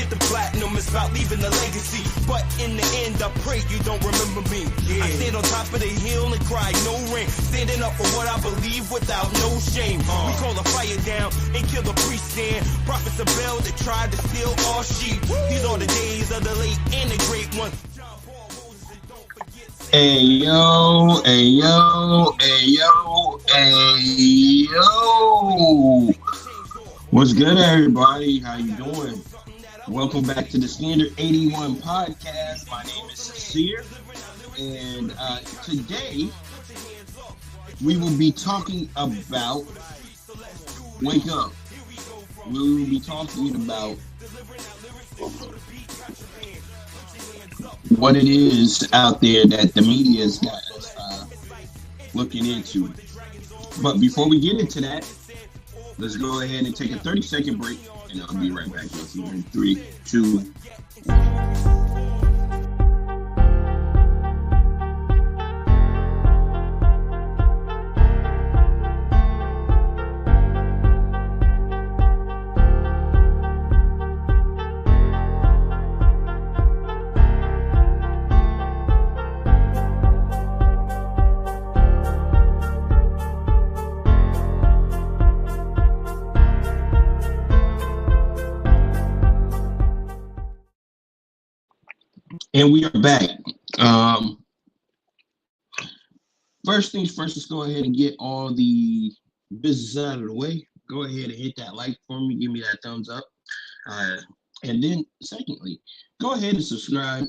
get the platinum, it's about leaving a legacy. But in the end, I pray you don't remember me. I stand on top of the hill and cry no rain, standing up for what I believe without no shame. We call the fire down and kill the priest stand. Prophets of Baal that tried to steal our sheep. These are the days of the late and the great one. Hey yo, hey yo, hey yo, hey yo. What's good, everybody? How you doing? Welcome back to the Standard 81 podcast. My name is Sincere, and today we will be talking about Wake Up. We will be talking about what it is out there that the media's got us looking into. But before we get into that, let's go ahead and take a 30-second break, and I'll be right back with you in 3, 2. And we are back. First things first, let's go ahead and get all the business out of the way. Go ahead and hit that like for me. Give me that thumbs up. And then secondly, go ahead and subscribe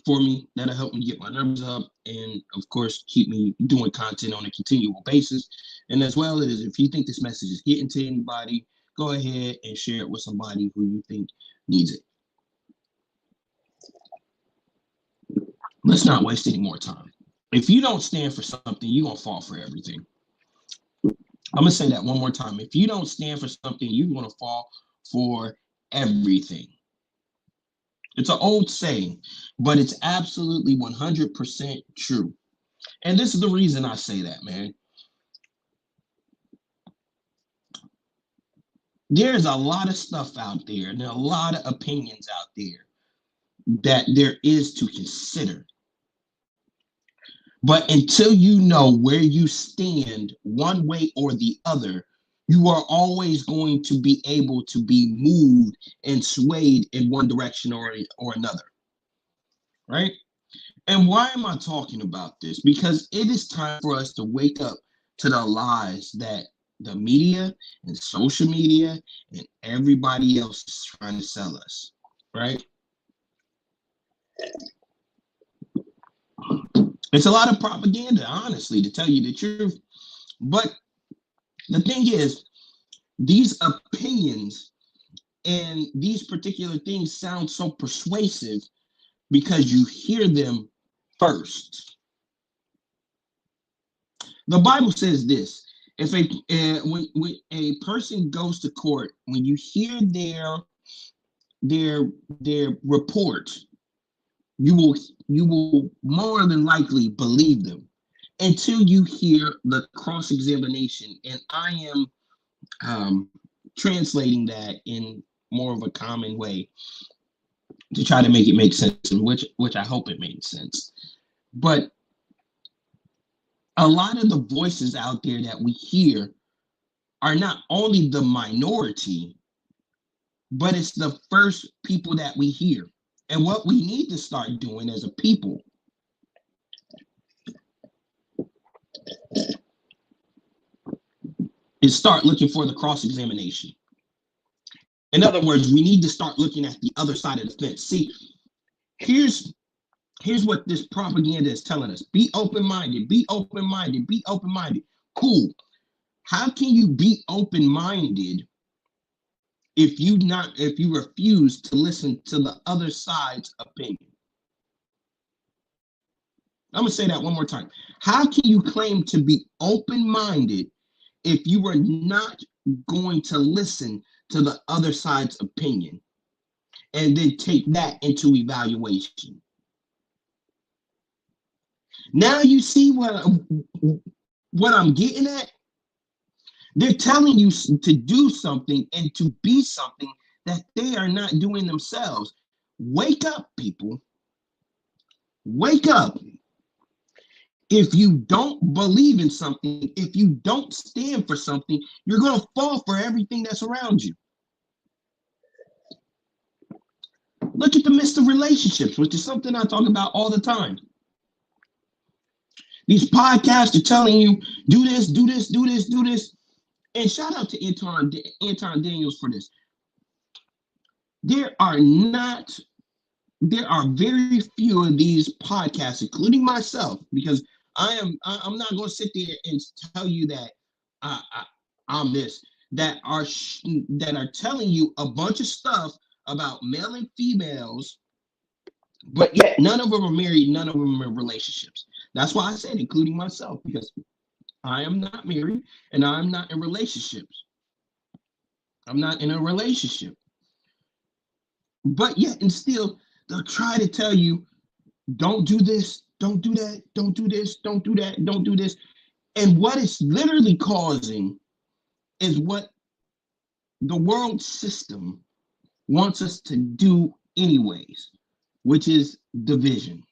for me. That'll help me get my numbers up. And of course, keep me doing content on a continual basis. And as well as if you think this message is getting to anybody, go ahead and share it with somebody who you think needs it. Let's not waste any more time. If you don't stand for something, you're going to fall for everything. I'm going to say that one more time. If you don't stand for something, you're going to fall for everything. It's an old saying, but it's absolutely 100% true. And this is the reason I say that, man. There's a lot of stuff out there, and there are a lot of opinions out there that there is to consider. But until you know where you stand one way or the other, you are always going to be able to be moved and swayed in one direction or another, right? And why am I talking about this? Because it is time for us to wake up to the lies that the media and social media and everybody else is trying to sell us, right? It's a lot of propaganda, honestly, to tell you the truth. But the thing is, these opinions and these particular things sound so persuasive because you hear them first. The Bible says this: if when a person goes to court, when you hear their report, you will more than likely believe them until you hear the cross-examination. And I am translating that in more of a common way to try to make it make sense, and which I hope it made sense. But a lot of the voices out there that we hear are not only the minority, but it's the first people that we hear. And what we need to start doing as a people is start looking for the cross-examination. In other words, we need to start looking at the other side of the fence. See, here's what this propaganda is telling us. Be open-minded, be open-minded, be open-minded. Cool. How can you be open-minded if you refuse to listen to the other side's opinion? I'm going to say that one more time. How can you claim to be open-minded if you are not going to listen to the other side's opinion and then take that into evaluation? Now you see what I'm getting at? They're telling you to do something and to be something that they are not doing themselves. Wake up, people. Wake up. If you don't believe in something, if you don't stand for something, you're going to fall for everything that's around you. Look at the midst of relationships, which is something I talk about all the time. These podcasts are telling you, do this, do this, do this, do this. And shout out to Anton Daniels for this. There are very few of these podcasts, including myself, because I'm not going to sit there and tell you that I'm this, that are telling you a bunch of stuff about male and females, but yet none of them are married, none of them are in relationships. That's why I said, including myself, because I am not married and I'm not in relationships. I'm not in a relationship. But yet and still, they'll try to tell you, don't do this, don't do that, don't do this, don't do that, don't do this. And what it's literally causing is what the world system wants us to do anyways, which is division.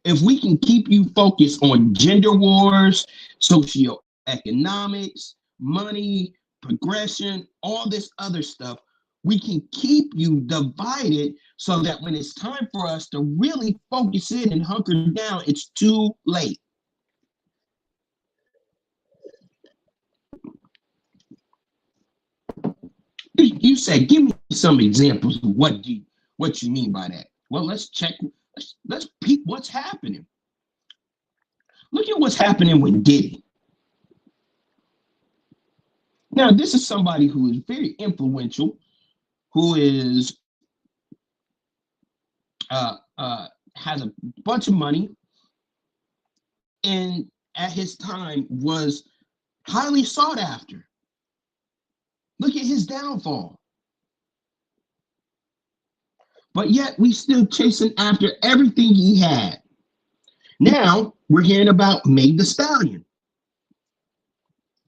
If we can keep you focused on gender wars, socioeconomics, money, progression, all this other stuff, we can keep you divided so that when it's time for us to really focus in and hunker down, it's too late. You said, give me some examples of what you mean by that. Well, let's check. Let's peep what's happening. Look at what's happening with Diddy. Now, this is somebody who is very influential, who is has a bunch of money, and at his time was highly sought after. Look at his downfall. But yet we still chasing after everything he had. Now we're hearing about Meg Thee Stallion.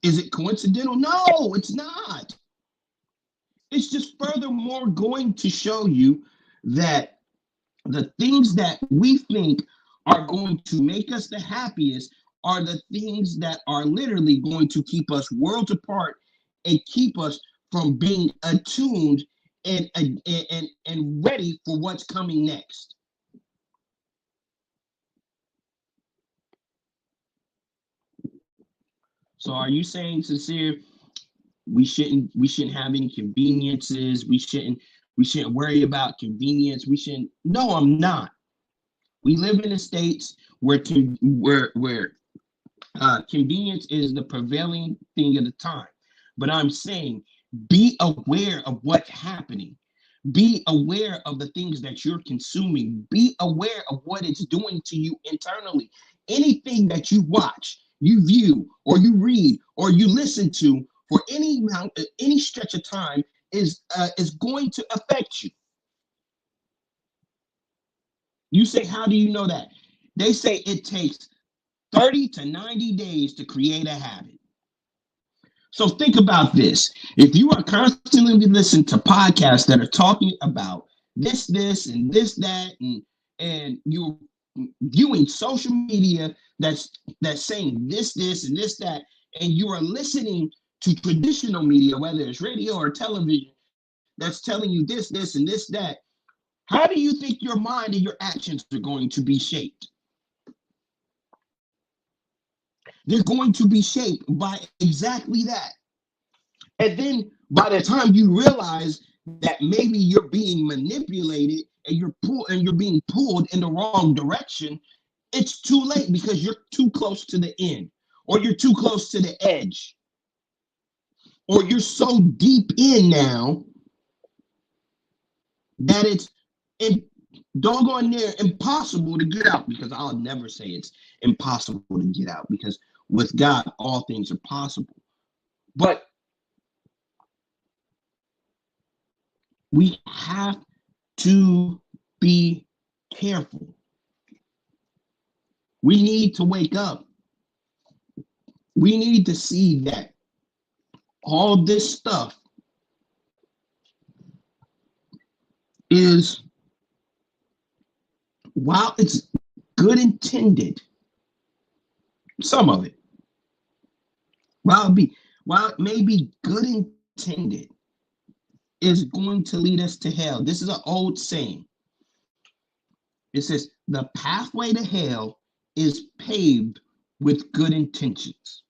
Is it coincidental? No, it's not. It's just furthermore going to show you that the things that we think are going to make us the happiest are the things that are literally going to keep us worlds apart and keep us from being attuned and ready for what's coming next. So are you saying, Sincere, we shouldn't have any conveniences? We shouldn't worry about convenience. We shouldn't. No, I'm not. We live in the states where convenience is the prevailing thing of the time. But I'm saying, be aware of what's happening. Be aware of the things that you're consuming. Be aware of what it's doing to you internally. Anything that you watch, you view, or you read, or you listen to for any stretch of time is going to affect you. You say, how do you know that? They say it takes 30 to 90 days to create a habit. So think about this. If you are constantly listening to podcasts that are talking about this, and this, that, and you're viewing social media that's saying this, and this, that, and you are listening to traditional media, whether it's radio or television, that's telling you this, and this, that, how do you think your mind and your actions are going to be shaped? They're going to be shaped by exactly that. And then by the time you realize that maybe you're being manipulated and you're being pulled in the wrong direction, it's too late because you're too close to the end, or you're too close to the edge, or you're so deep in now that it's doggone near impossible to get out. Because I'll never say it's impossible to get out, because with God, all things are possible. But we have to be careful. We need to wake up. We need to see that all this stuff is, while it's good intended, some of it, while it may be good intended, is going to lead us to hell. This is an old saying. It says, the pathway to hell is paved with good intentions.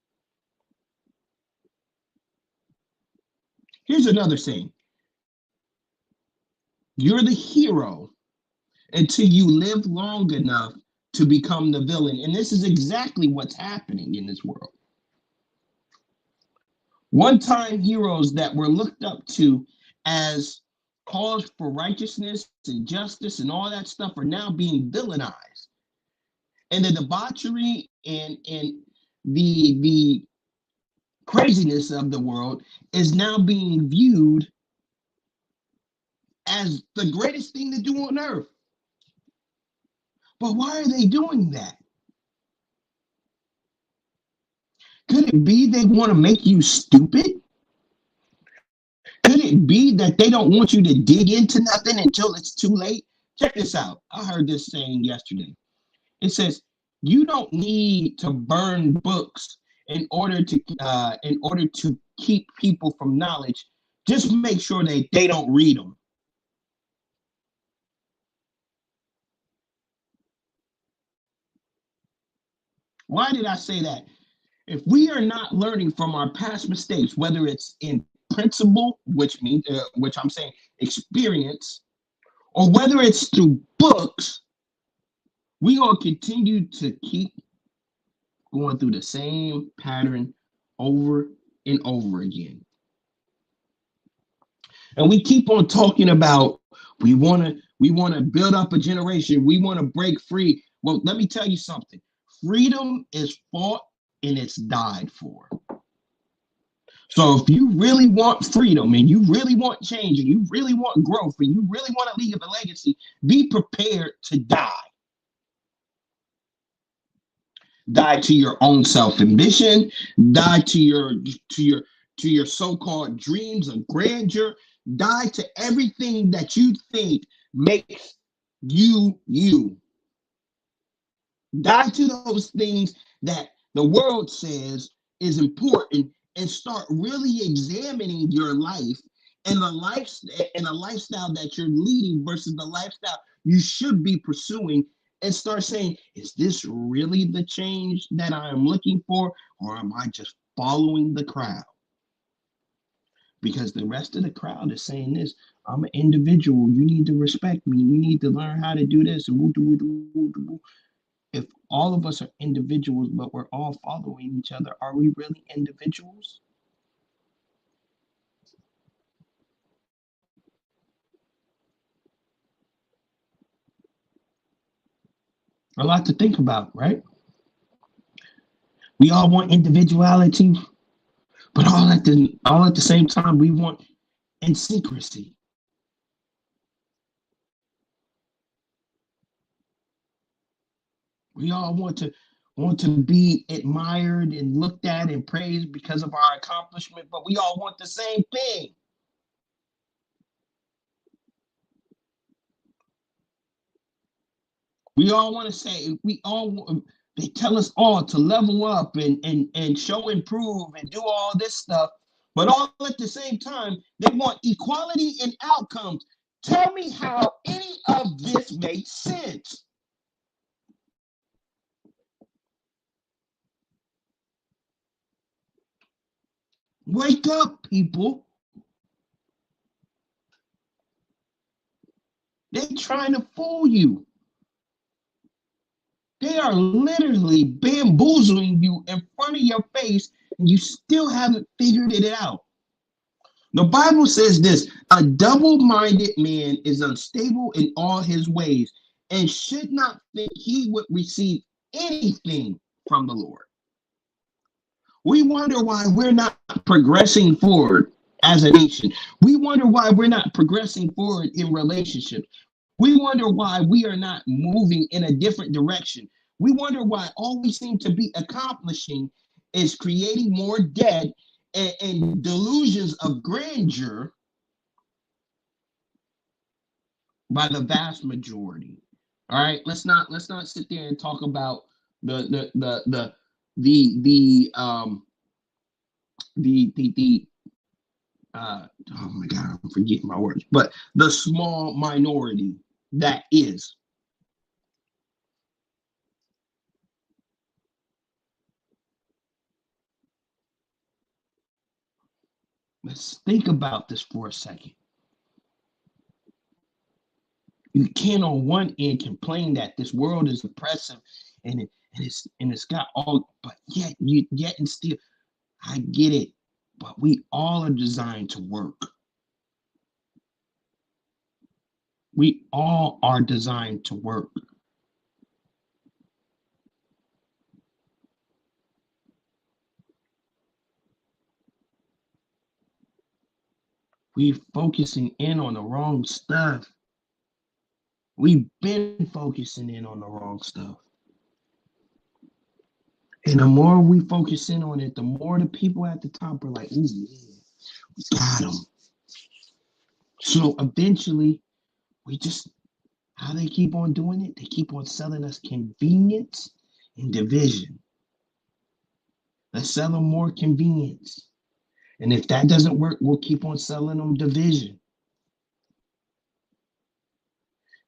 Here's another saying. You're the hero until you live long enough to become the villain. And this is exactly what's happening in this world. One-time heroes that were looked up to as cause for righteousness and justice and all that stuff are now being villainized. And the debauchery and the craziness of the world is now being viewed as the greatest thing to do on earth. But why are they doing that? Could it be they want to make you stupid? Could it be that they don't want you to dig into nothing until it's too late? Check this out. I heard this saying yesterday. It says, you don't need to burn books in order to keep people from knowledge. Just make sure that they don't read them. Why did I say that? If we are not learning from our past mistakes, whether it's in principle, which I'm saying experience, or whether it's through books, we gonna continue to keep going through the same pattern over and over again. And we keep on talking about we want to build up a generation, we want to break free. Well, let me tell you something. Freedom is fought and it's died for. So if you really want freedom and you really want change and you really want growth and you really want to leave a legacy, be prepared to die. Die to your own self-ambition, die to your so-called dreams of grandeur, die to everything that you think makes you you. Die to those things that the world says is important and start really examining your life and the lifestyle that you're leading versus the lifestyle you should be pursuing, and start saying, is this really the change that I am looking for, or am I just following the crowd? Because the rest of the crowd is saying this, I'm an individual, you need to respect me, we need to learn how to do this, and if all of us are individuals, but we're all following each other, are we really individuals? A lot to think about, right? We all want individuality, but all at the same time, we want in secrecy. We all want to be admired and looked at and praised because of our accomplishment, but we all want the same thing. We all want to say, they tell us all to level up and show improve and do all this stuff, but all at the same time, they want equality in outcomes. Tell me how any of this makes sense. Wake up, people. They're trying to fool you. They are literally bamboozling you in front of your face, and you still haven't figured it out. The Bible says this, a double-minded man is unstable in all his ways and should not think he would receive anything from the Lord. We wonder why we're not progressing forward as a nation. We wonder why we're not progressing forward in relationships. We wonder why we are not moving in a different direction. We wonder why all we seem to be accomplishing is creating more debt and delusions of grandeur by the vast majority. All right, let's not sit there and talk about the oh my God, I'm forgetting my words, but the small minority that is. Let's think about this for a second. You can't on one end complain that this world is oppressive and it's got all, but yet and still, I get it, but we all are designed to work. We all are designed to work. We're focusing in on the wrong stuff. We've been focusing in on the wrong stuff. And the more we focus in on it, the more the people at the top are like, ooh, yeah, we got them. So eventually, we just, how they keep on doing it? They keep on selling us convenience and division. Let's sell them more convenience. And if that doesn't work, we'll keep on selling them division.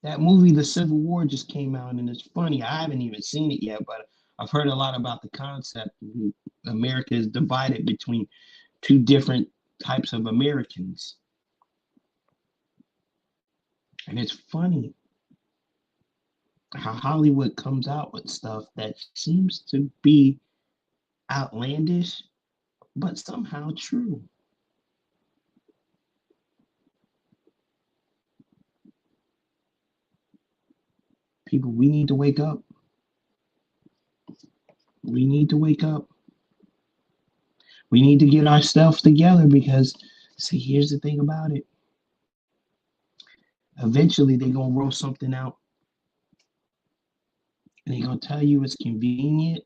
That movie, The Civil War, just came out, and it's funny. I haven't even seen it yet, but I've heard a lot about the concept. America is divided between two different types of Americans. And it's funny how Hollywood comes out with stuff that seems to be outlandish, but somehow true. People, we need to wake up. We need to wake up. We need to get ourselves together because, see, here's the thing about it. Eventually, they're going to roll something out and they're going to tell you it's convenient.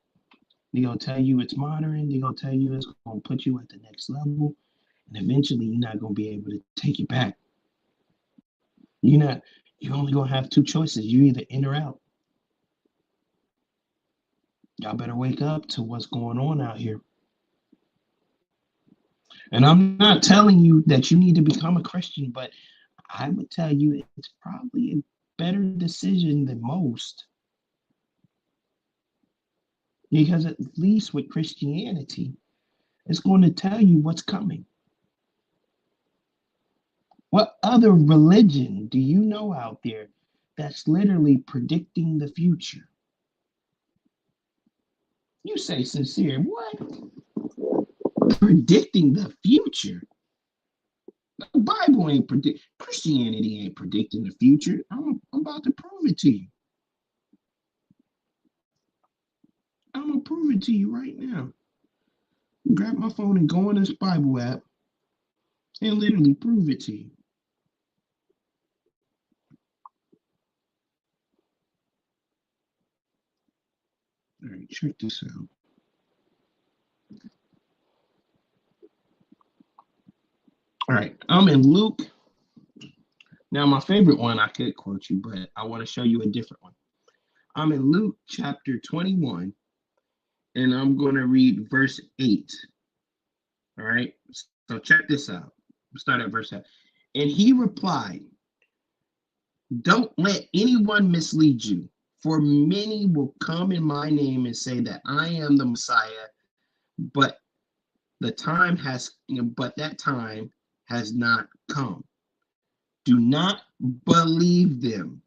They're going to tell you it's modern. They're going to tell you it's going to put you at the next level. And eventually, you're not going to be able to take it back. You're only going to have two choices. You either in or out. Y'all better wake up to what's going on out here. And I'm not telling you that you need to become a Christian, but I would tell you it's probably a better decision than most. Because at least with Christianity, it's going to tell you what's coming. What other religion do you know out there that's literally predicting the future? You say sincere, what? Predicting the future? The Bible ain't Christianity ain't predicting the future. I'm about to prove it to you. I'm gonna prove it to you right now. Grab my phone and go on this Bible app and literally prove it to you. All right, check this out. All right, I'm in Luke. Now, my favorite one, I could quote you, but I want to show you a different one. I'm in Luke chapter 21, and I'm going to read verse 8. All right, so check this out. Start at verse 8. And he replied, don't let anyone mislead you, for many will come in my name and say that I am the Messiah, but that time has not come. Do not believe them.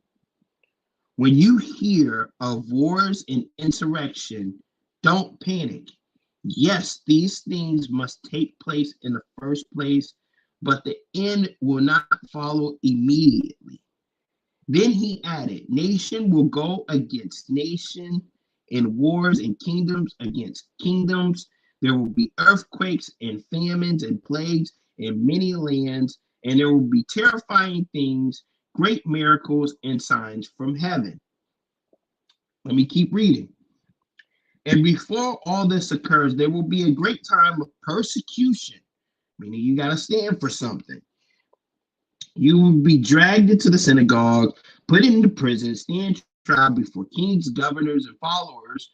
When you hear of wars and insurrection, don't panic. Yes, these things must take place in the first place, but the end will not follow immediately. Then he added, nation will go against nation, and wars and kingdoms against kingdoms. There will be earthquakes and famines and plagues in many lands, and there will be terrifying things, great miracles and signs from heaven. Let me keep reading. And before all this occurs, there will be a great time of persecution, meaning you got to stand for something. You will be dragged into the synagogue, put into prison, stand trial before kings, governors, and followers.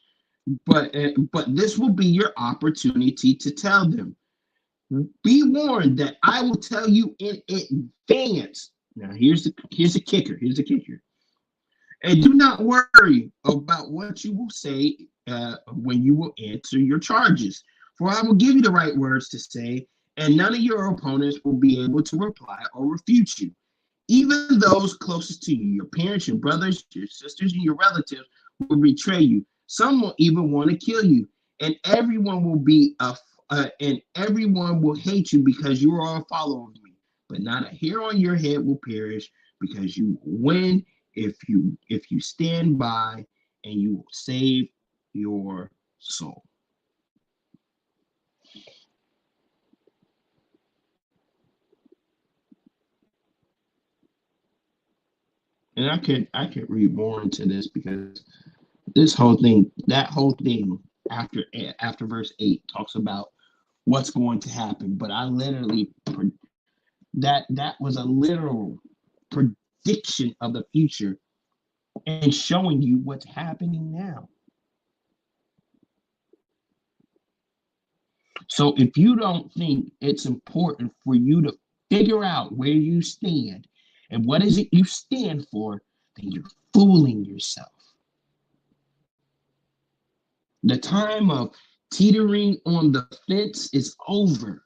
But this will be your opportunity to tell them. Be warned that I will tell you in advance. Now here's the kicker. Here's the kicker. And do not worry about what you will say when you will answer your charges. For I will give you the right words to say, and none of your opponents will be able to reply or refute you. Even those closest to you, your parents, your brothers, your sisters, and your relatives will betray you. Some will even want to kill you, and everyone will hate you because you are a follower of me. But not a hair on your head will perish, because you will win if you stand by, and you will save your soul. And I could read more into this, because that whole thing after verse 8 talks about what's going to happen. But I literally that was a literal prediction of the future, and showing you what's happening now. So if you don't think it's important for you to figure out where you stand and what is it you stand for, then you're fooling yourself. The time of teetering on the fence is over.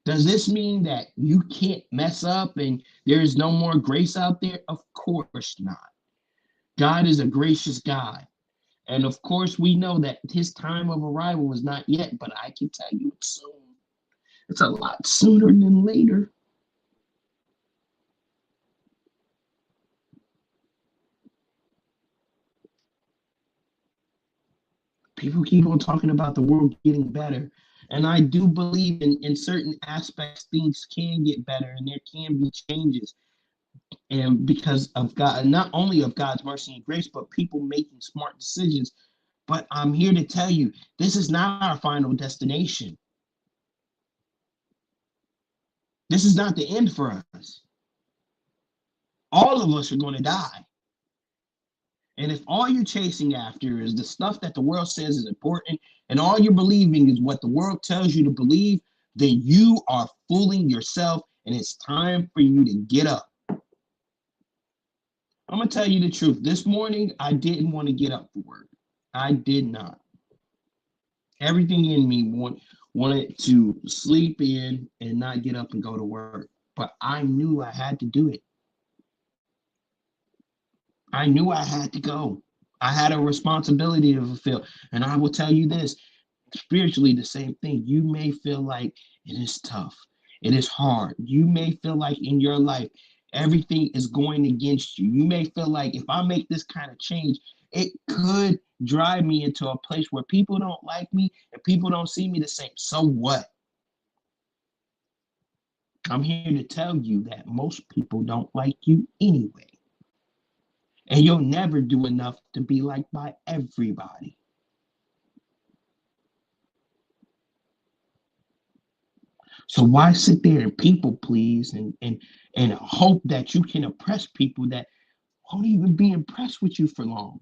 Does this mean that you can't mess up and there is no more grace out there? Of course not. God is a gracious God. And of course, we know that his time of arrival is not yet, but I can tell you it's soon. It's a lot sooner than later. People keep on talking about the world getting better. And I do believe in certain aspects, things can get better and there can be changes. And because of God, not only of God's mercy and grace, but people making smart decisions. But I'm here to tell you, this is not our final destination. This is not the end for us. All of us are going to die. And if all you're chasing after is the stuff that the world says is important, and all you're believing is what the world tells you to believe, then you are fooling yourself, and it's time for you to get up. I'm going to tell you the truth. This morning, I didn't want to get up for work. I did not. Everything in me wanted to sleep in and not get up and go to work. But I knew I had to do it. I knew I had to go. I had a responsibility to fulfill. And I will tell you this, spiritually, the same thing. You may feel like it is tough, it is hard. You may feel like in your life, everything is going against you. You may feel like if I make this kind of change, it could drive me into a place where people don't like me and people don't see me the same. So what? I'm here to tell you that most people don't like you anyway. And you'll never do enough to be liked by everybody. So why sit there and people please and hope that you can impress people that won't even be impressed with you for long,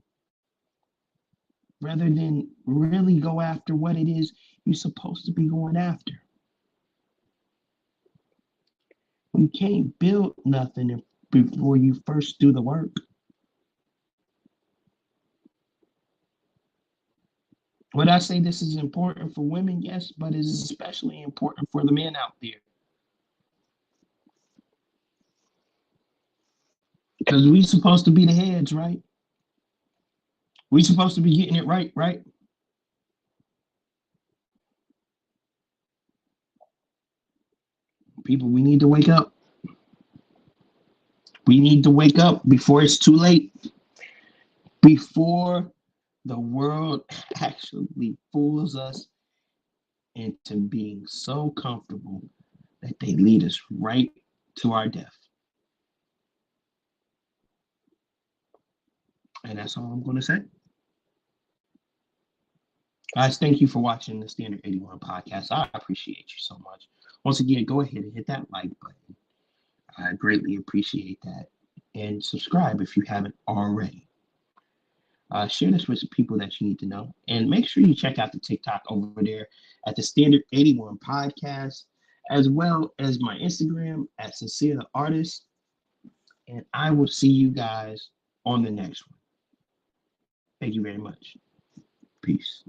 rather than really go after what it is you're supposed to be going after? You can't build nothing before you first do the work. Would I say this is important for women? Yes, but it is especially important for the men out there. Because we supposed to be the heads, right? We supposed to be getting it right, right? People, we need to wake up. We need to wake up before it's too late. Before the world actually fools us into being so comfortable that they lead us right to our death. And that's all I'm going to say. Guys, thank you for watching the Standard 81 podcast. I appreciate you so much. Once again, go ahead and hit that like button. I greatly appreciate that. And subscribe if you haven't already. Share this with people that you need to know. And make sure you check out the TikTok over there at the Standard 81 Podcast, as well as my Instagram at Sincere the Artist. And I will see you guys on the next one. Thank you very much. Peace.